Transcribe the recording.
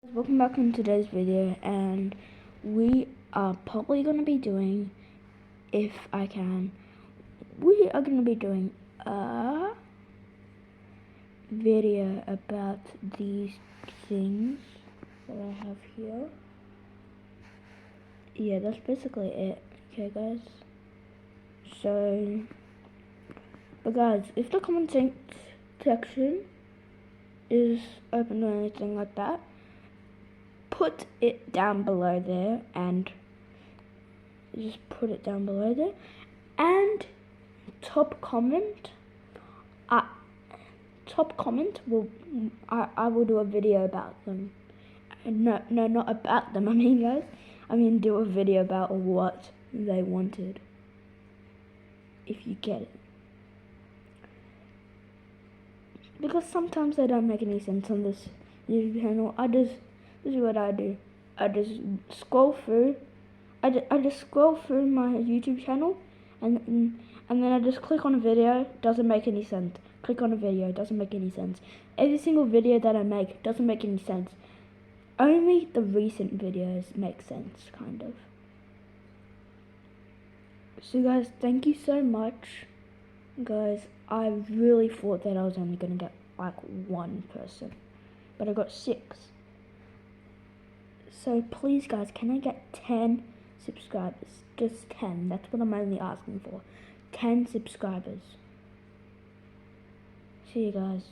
Welcome back in today's video, and we are probably going to be doing, if I can, we are going to be doing a video about these things that I have here. Yeah, that's basically it. Okay, guys. So, but guys, if the comment section is open or anything like that, put it down below there, and just put it down below there, and top comment will I will do a video about them. No, not about them. I mean, guys, do a video about what they wanted, if you get it, because sometimes they don't make any sense on this YouTube channel. This is what I do. I just scroll through. I just scroll through my YouTube channel, and then I just click on a video. Doesn't make any sense. Click on a video. Doesn't make any sense. Every single video that I make doesn't make any sense. Only the recent videos make sense, kind of. So guys, thank you so much. Guys, I really thought that I was only gonna get like one person, but I got 6. So please guys, can I get 10 subscribers? Just 10. That's what I'm only asking for. 10 subscribers. See you guys.